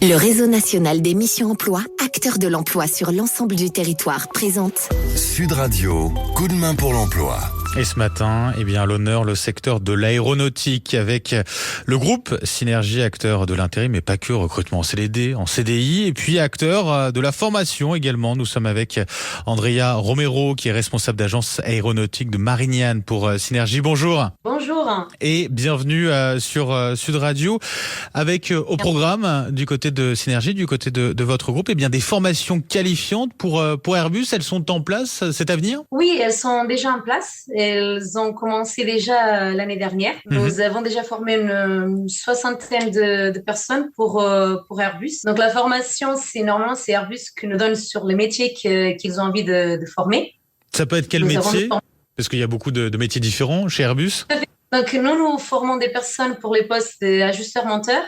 Le réseau national des missions emploi, acteur de l'emploi sur l'ensemble du territoire, présente Sud Radio, coup de main pour l'emploi. Et ce matin, à l'honneur, le secteur de l'aéronautique avec le groupe Synergie, acteur de l'intérim, mais pas que, recrutement en CDD, en CDI, et puis acteur de la formation également. Nous sommes avec Andrea Romero, qui est responsable d'agence aéronautique de Marignane pour Synergie. Bonjour. Bonjour. Et bienvenue sur Sud Radio avec au programme du côté de Synergie, du côté de votre groupe, des formations qualifiantes pour Airbus. Elles sont en place, c'est à venir? Oui, elles sont déjà en place. Elles ont commencé déjà l'année dernière. Nous avons déjà formé une soixantaine de personnes pour Airbus. Donc la formation, c'est Airbus qui nous donne sur les métiers qu'ils ont envie de former. Ça peut être quel métier? Parce qu'il y a beaucoup de métiers différents chez Airbus. Donc nous formons des personnes pour les postes d'ajusteur-monteur,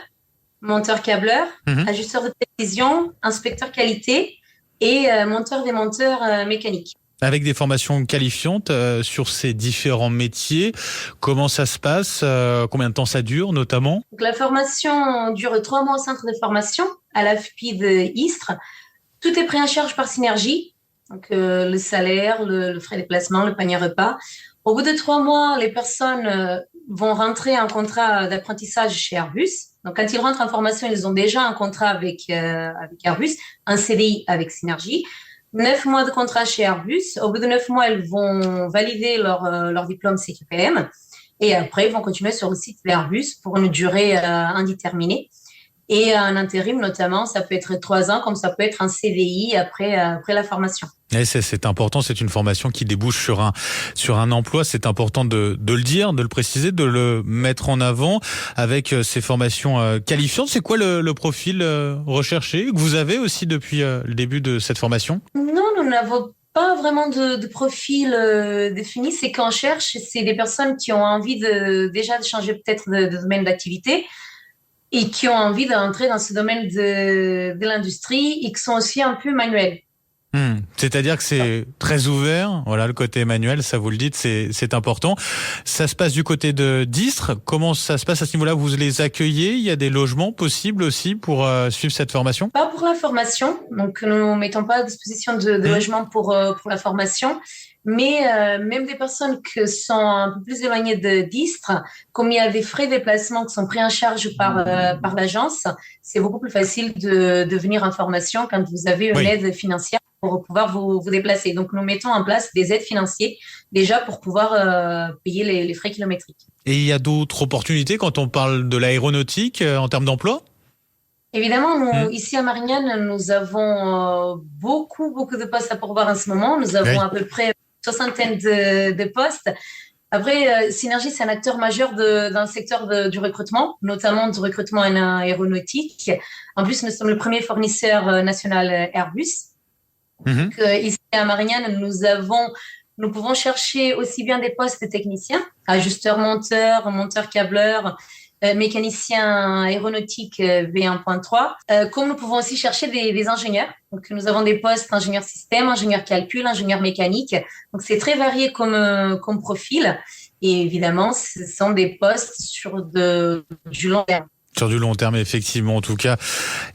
monteur-câbleur, ajusteur de précision, inspecteur qualité et monteur des monteurs mécaniques. Avec des formations qualifiantes sur ces différents métiers, comment ça se passe? Combien de temps ça dure notamment? Donc, la formation dure 3 mois au centre de formation à l'AFPI de Istres. Tout est pris en charge par Synergie, donc le salaire, le frais de déplacement, le panier repas. Au bout de 3 mois, les personnes vont rentrer en contrat d'apprentissage chez Airbus. Donc quand ils rentrent en formation, ils ont déjà un contrat avec Airbus, un CDI avec Synergie. 9 mois de contrat chez Airbus. Au bout de 9 mois, elles vont valider leur diplôme CQPM et après, ils vont continuer sur le site d'Airbus pour une durée indéterminée. Et un intérim, notamment, ça peut être 3 ans, comme ça peut être un CDI après la formation. Et c'est important, c'est une formation qui débouche sur un emploi. C'est important de le dire, de le préciser, de le mettre en avant avec ces formations qualifiantes. C'est quoi le profil recherché que vous avez aussi depuis le début de cette formation? Non, nous n'avons pas vraiment de profil défini. C'est qu'on cherche, c'est des personnes qui ont envie de changer peut-être de domaine d'activité et qui ont envie d'entrer dans ce domaine de l'industrie et qui sont aussi un peu manuels. C'est-à-dire que c'est très ouvert. Voilà, le côté manuel, ça vous le dites, c'est important. Ça se passe du côté d'Istres. Comment ça se passe à ce niveau-là? Vous les accueillez? Il y a des logements possibles aussi pour suivre cette formation? Pas pour la formation. Donc, nous ne mettons pas à disposition de logements pour la formation. Mais même des personnes qui sont un peu plus éloignées d'Istres, comme il y a des frais de déplacement qui sont pris en charge par l'agence, c'est beaucoup plus facile de venir en formation quand vous avez une aide financière pour pouvoir vous déplacer. Donc, nous mettons en place des aides financières déjà pour pouvoir payer les frais kilométriques. Et il y a d'autres opportunités quand on parle de l'aéronautique en termes d'emploi? Évidemment, nous, ici à Marignane, nous avons beaucoup de postes à pourvoir en ce moment. Nous avons à peu près une soixantaine de postes. Après, Synergie, c'est un acteur majeur dans le secteur du recrutement, notamment du recrutement en aéronautique. En plus, nous sommes le premier fournisseur national Airbus. Donc, ici à Marignane, nous pouvons chercher aussi bien des postes de techniciens, ajusteurs-monteurs, monteurs-câbleurs, mécanicien aéronautique V1.3, comme nous pouvons aussi chercher des ingénieurs. Donc, nous avons des postes ingénieur système, ingénieur calcul, ingénieur mécanique. Donc, c'est très varié comme profil. Et évidemment, ce sont des postes sur du long terme. Sur du long terme, effectivement. En tout cas,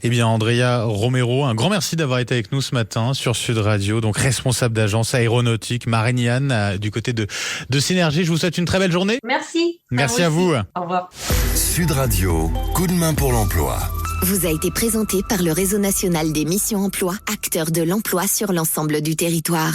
Andrea Romero, un grand merci d'avoir été avec nous ce matin sur Sud Radio, donc responsable d'agence aéronautique Marignane du côté de Synergie. Je vous souhaite une très belle journée. Merci. Merci à vous. Au revoir. Sud Radio, coup de main pour l'emploi. Vous a été présenté par le réseau national des missions emploi, acteur de l'emploi sur l'ensemble du territoire.